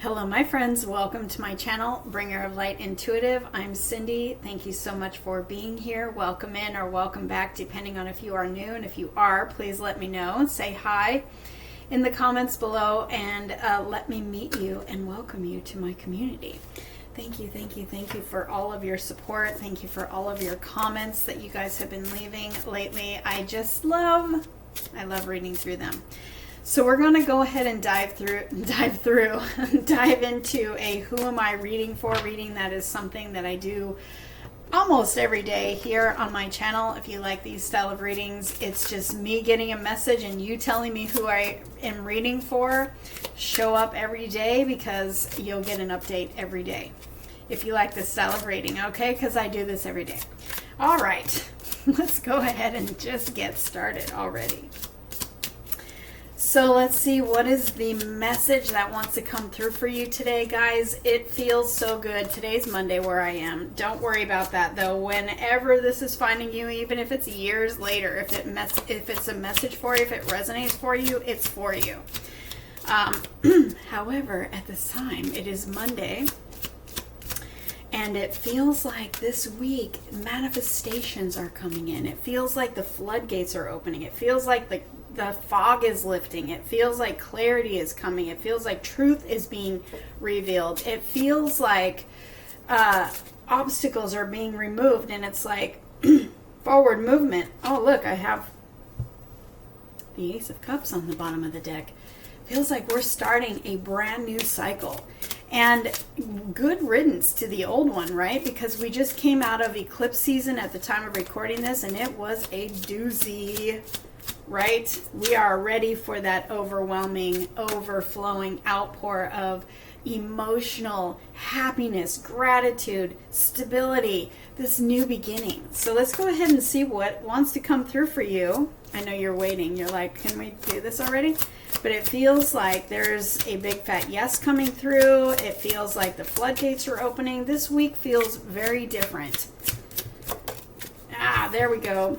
Hello, my friends. Welcome to my channel, Bringer of Light Intuitive. I'm Cindy. Thank you so much for being here. Welcome in or welcome back, depending on if you are new. And if you are, please let me know. Say hi in the comments below and let me meet you and welcome you to my community. Thank you, thank you, thank you for all of your support. Thank you for all of your comments that you guys have been leaving lately. I love reading through them. So we're going to go ahead and dive into a who am I reading for reading. That is something that I do almost every day here on my channel. If you like these style of readings, it's just me getting a message and you telling me who I am reading for. Show up every day because you'll get an update every day if you like this style of reading, okay? Because I do this every day. All right, let's go ahead and just get started already. So let's see, what is the message that wants to come through for you today, guys? It feels so good. Today's Monday where I am. Don't worry about that, though. Whenever this is finding you, even if it's years later, if it's a message for you, if it resonates for you, it's for you. However, at this time, it is Monday, and it feels like this week, manifestations are coming in. It feels like the floodgates are opening. It feels like the fog is lifting. It feels like clarity is coming. It feels like truth is being revealed. It feels like obstacles are being removed, and it's like forward movement. Oh, look, I have the Ace of Cups on the bottom of the deck. Feels like we're starting a brand new cycle. And good riddance to the old one, right? Because we just came out of eclipse season at the time of recording this, and it was a doozy. Right? We are ready for that overwhelming, overflowing outpour of emotional happiness, gratitude, stability, this new beginning. So let's go ahead and see what wants to come through for you. I know you're waiting. You're like, can we do this already? But it feels like there's a big fat yes coming through. It feels like the floodgates are opening. This week feels very different. There we go.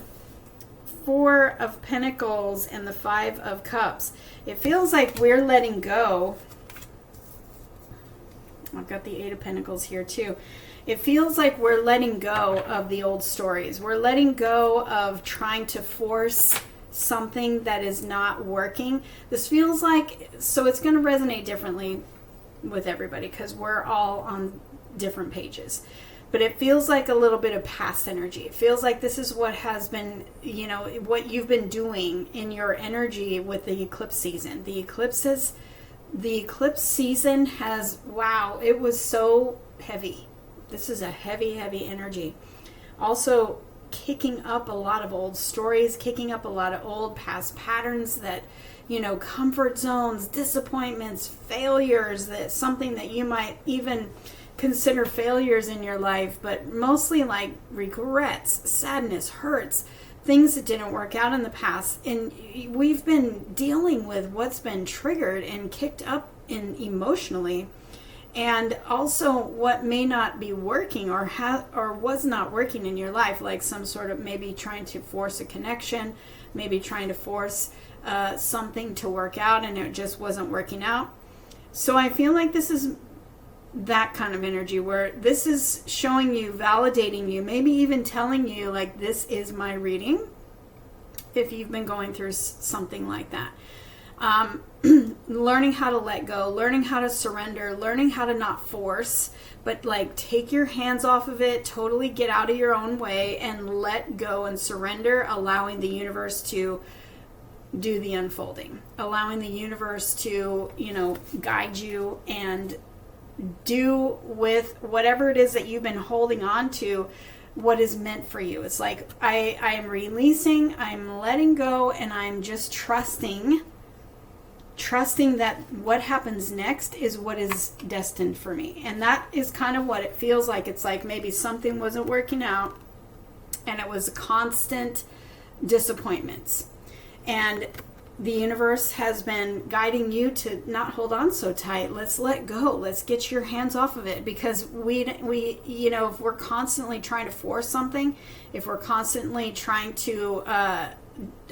Four of Pentacles and the Five of Cups. It feels like we're letting go. I've got the Eight of Pentacles here too. It feels like we're letting go of the old stories. We're letting go of trying to force something that is not working. This feels like, so it's going to resonate differently with everybody because we're all on different pages. But it feels like a little bit of past energy. It feels like this is what has been, what you've been doing in your energy with the eclipse season. The eclipse season has, wow, it was so heavy. This is a heavy, heavy energy. Also, kicking up a lot of old stories, kicking up a lot of old past patterns that, comfort zones, disappointments, failures, that something that you might even consider failures in your life, but mostly like regrets, sadness, hurts, things that didn't work out in the past. And we've been dealing with what's been triggered and kicked up in emotionally, and also what may not be working or was not working in your life, like some sort of maybe trying to force a connection, maybe trying to force something to work out and it just wasn't working out. So I feel like this is that kind of energy where this is showing you, validating you, maybe even telling you like, this is my reading, if you've been going through something like that. Learning how to let go, learning how to surrender, learning how to not force, but like take your hands off of it, totally get out of your own way and let go and surrender, allowing the universe to do the unfolding, allowing the universe to, guide you and do with whatever it is that you've been holding on to what is meant for you. It's like I am releasing, I'm letting go, and I'm just trusting that what happens next is what is destined for me. And that is kind of what it feels like. It's like maybe something wasn't working out and it was constant disappointments, and the universe has been guiding you to not hold on so tight. Let's let go. Let's get your hands off of it, because we if we're constantly trying to force something, if we're constantly trying to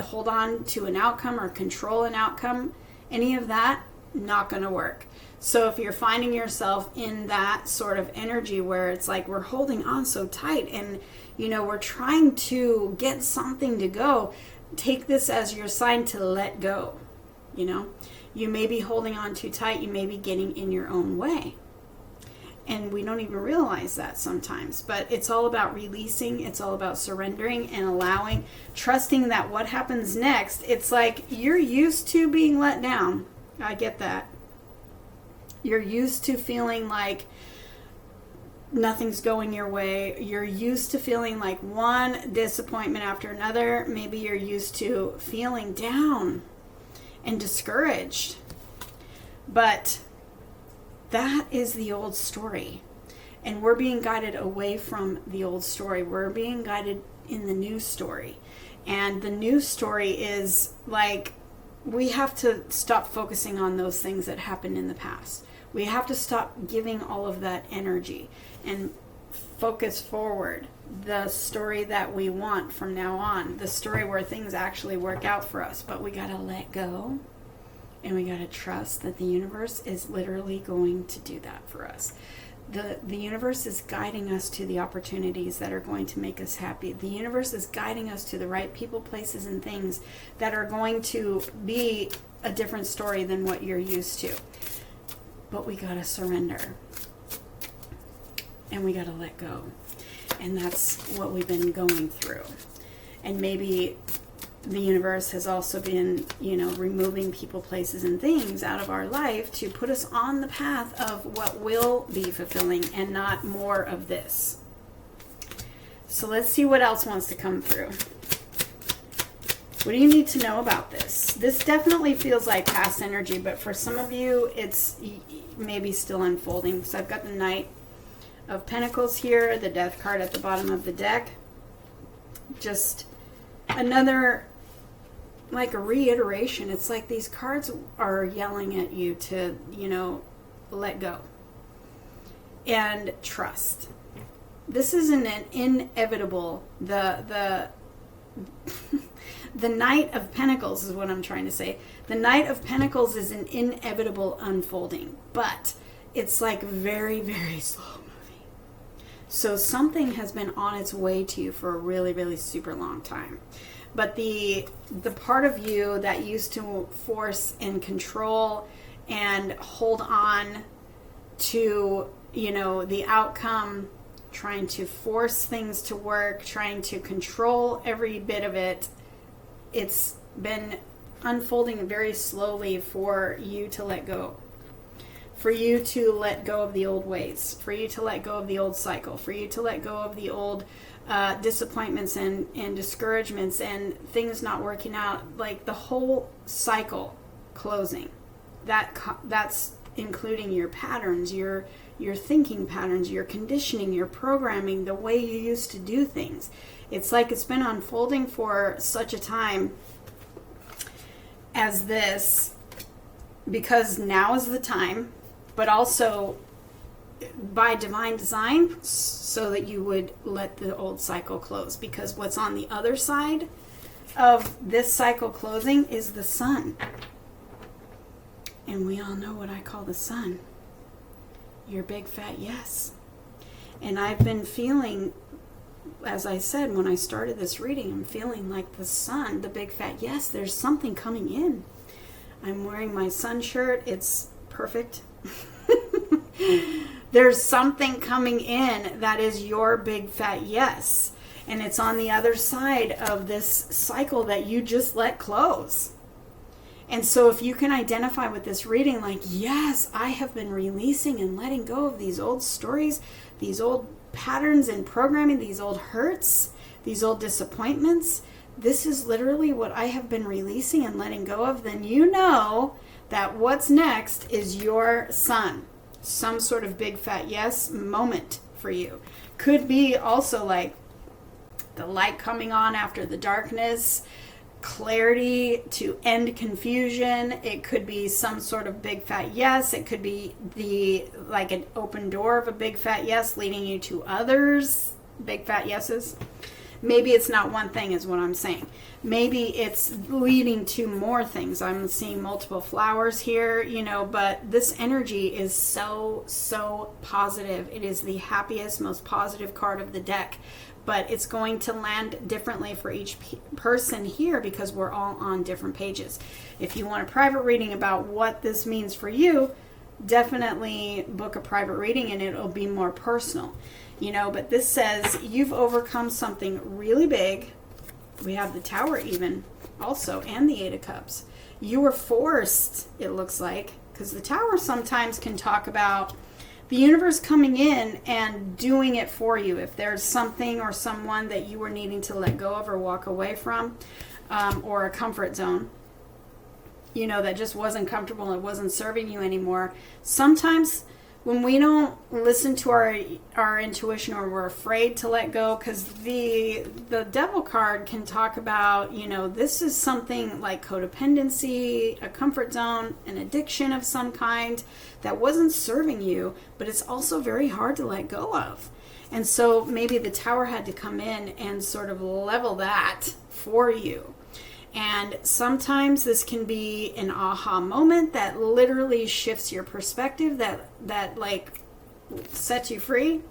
hold on to an outcome or control an outcome, any of that Not going to work. So if you're finding yourself in that sort of energy where it's like we're holding on so tight and, we're trying to get something to go, take this as your sign to let go. You may be holding on too tight. You may be getting in your own way. And we don't even realize that sometimes. But it's all about releasing. It's all about surrendering and allowing, trusting that what happens next, it's like you're used to being let down. I get that. You're used to feeling like nothing's going your way. You're used to feeling like one disappointment after another. Maybe you're used to feeling down and discouraged. But that is the old story. And we're being guided away from the old story. We're being guided in the new story. And the new story is like, we have to stop focusing on those things that happened in the past. We have to stop giving all of that energy and focus forward. The story that we want from now on. The story where things actually work out for us. But we got to let go. And we got to trust that the universe is literally going to do that for us. The universe is guiding us to the opportunities that are going to make us happy. The universe is guiding us to the right people, places, and things that are going to be a different story than what you're used to. But we got to surrender. And we got to let go. And that's what we've been going through. And maybe the universe has also been, removing people, places, and things out of our life to put us on the path of what will be fulfilling and not more of this. So let's see what else wants to come through. What do you need to know about this? This definitely feels like past energy, but for some of you, it's maybe still unfolding. So I've got the Knight of Pentacles here, the Death card at the bottom of the deck. Just another, like a reiteration. It's like these cards are yelling at you to, let go and trust. This is an inevitable, the Knight of Pentacles is what I'm trying to say. The Knight of Pentacles is an inevitable unfolding, but it's like very, very slow moving. So something has been on its way to you for a really, really super long time. But the part of you that used to force and control and hold on to, the outcome, trying to force things to work, trying to control every bit of it, it's been unfolding very slowly for you to let go. For you to let go of the old ways. For you to let go of the old cycle. For you to let go of the old disappointments and discouragements and things not working out. Like the whole cycle closing. That's including your patterns, your thinking patterns, your conditioning, your programming, the way you used to do things. It's like it's been unfolding for such a time as this, because now is the time, but also by divine design, so that you would let the old cycle close. Because what's on the other side of this cycle closing is the sun. And we all know what I call the sun. Your big fat yes. And I've been feeling, as I said when I started this reading, I'm feeling like the sun, the big fat yes, there's something coming in. I'm wearing my sun shirt. It's perfect. There's something coming in that is your big fat yes. And it's on the other side of this cycle that you just let close. And so if you can identify with this reading, like, yes, I have been releasing and letting go of these old stories, these old patterns and programming, these old hurts, these old disappointments. This is literally what I have been releasing and letting go of. Then you know that what's next is your sun. Some sort of big fat yes moment for you. Could be also like the light coming on after the darkness, clarity to end confusion. It could be some sort of big fat yes. It could be like an open door of a big fat yes leading you to others, big fat yeses. Maybe it's not one thing is what I'm saying. Maybe it's leading to more things. I'm seeing multiple flowers here, but this energy is so positive. It is the happiest, most positive card of the deck. But it's going to land differently for each person here because we're all on different pages. If you want a private reading about what this means for you, definitely book a private reading and it'll be more personal. But this says you've overcome something really big. We have the Tower even also, and the Eight of Cups. You were forced, it looks like, because the Tower sometimes can talk about the universe coming in and doing it for you. If there's something or someone that you were needing to let go of or walk away from, or a comfort zone, that just wasn't comfortable and wasn't serving you anymore. Sometimes when we don't listen to our intuition, or we're afraid to let go, because the Devil card can talk about, this is something like codependency, a comfort zone, an addiction of some kind that wasn't serving you, but it's also very hard to let go of. And so maybe the Tower had to come in and sort of level that for you. And sometimes this can be an aha moment that literally shifts your perspective, that like sets you free.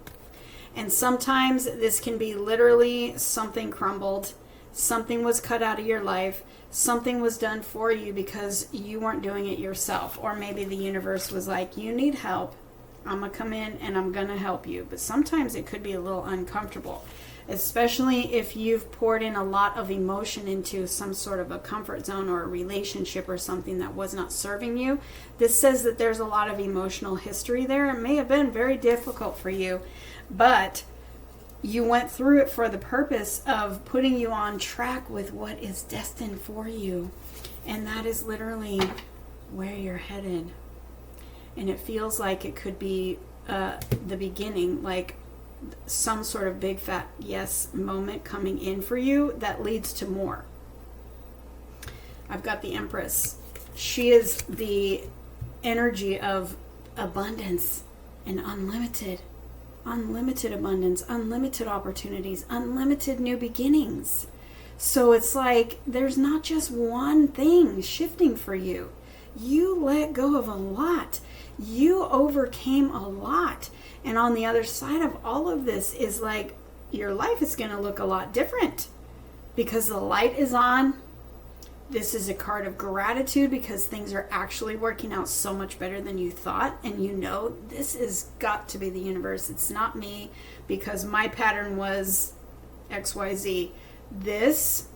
And sometimes this can be literally something crumbled, something was cut out of your life, something was done for you because you weren't doing it yourself. Or maybe the universe was like, you need help. I'm going to come in and I'm going to help you. But sometimes it could be a little uncomfortable, especially if you've poured in a lot of emotion into some sort of a comfort zone or a relationship or something that was not serving you. This says that there's a lot of emotional history there. It may have been very difficult for you, but you went through it for the purpose of putting you on track with what is destined for you. And that is literally where you're headed. And it feels like it could be the beginning, like some sort of big fat yes moment coming in for you that leads to more. I've got the Empress. She is the energy of abundance and unlimited abundance, unlimited opportunities, unlimited new beginnings. So it's like there's not just one thing shifting for you. You let go of a lot. You overcame a lot. And on the other side of all of this is like your life is going to look a lot different because the light is on. This is a card of gratitude because things are actually working out so much better than you thought. And this has got to be the universe. It's not me because my pattern was XYZ. This,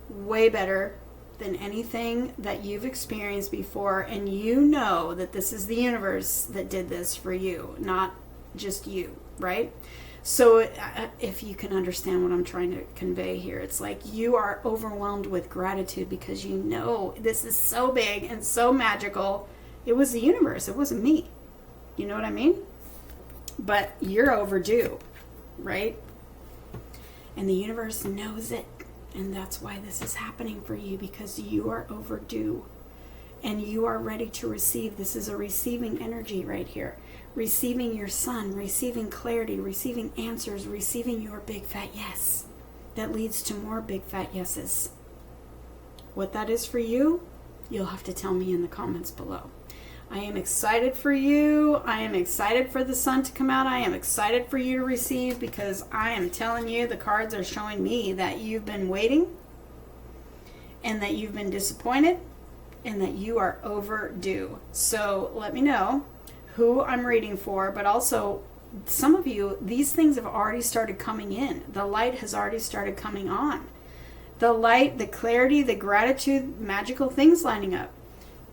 way better than anything that you've experienced before. And that this is the universe that did this for you, not just you, right? So if you can understand what I'm trying to convey here, it's like you are overwhelmed with gratitude because this is so big and so magical. It was the universe. It wasn't me. You know what I mean? But you're overdue, right? And the universe knows it. And that's why this is happening for you, because you are overdue. And you are ready to receive. This is a receiving energy right here. Receiving your sun, receiving clarity, receiving answers, receiving your big fat yes. That leads to more big fat yeses. What that is for you, you'll have to tell me in the comments below. I am excited for you. I am excited for the sun to come out. I am excited for you to receive, because I am telling you, the cards are showing me that you've been waiting and that you've been disappointed and that you are overdue. So let me know who I'm reading for, but also some of you, these things have already started coming in. The light has already started coming on. The light, the clarity, the gratitude, magical things lining up.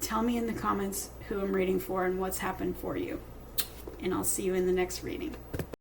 Tell me in the comments who I'm reading for and what's happened for you. And I'll see you in the next reading.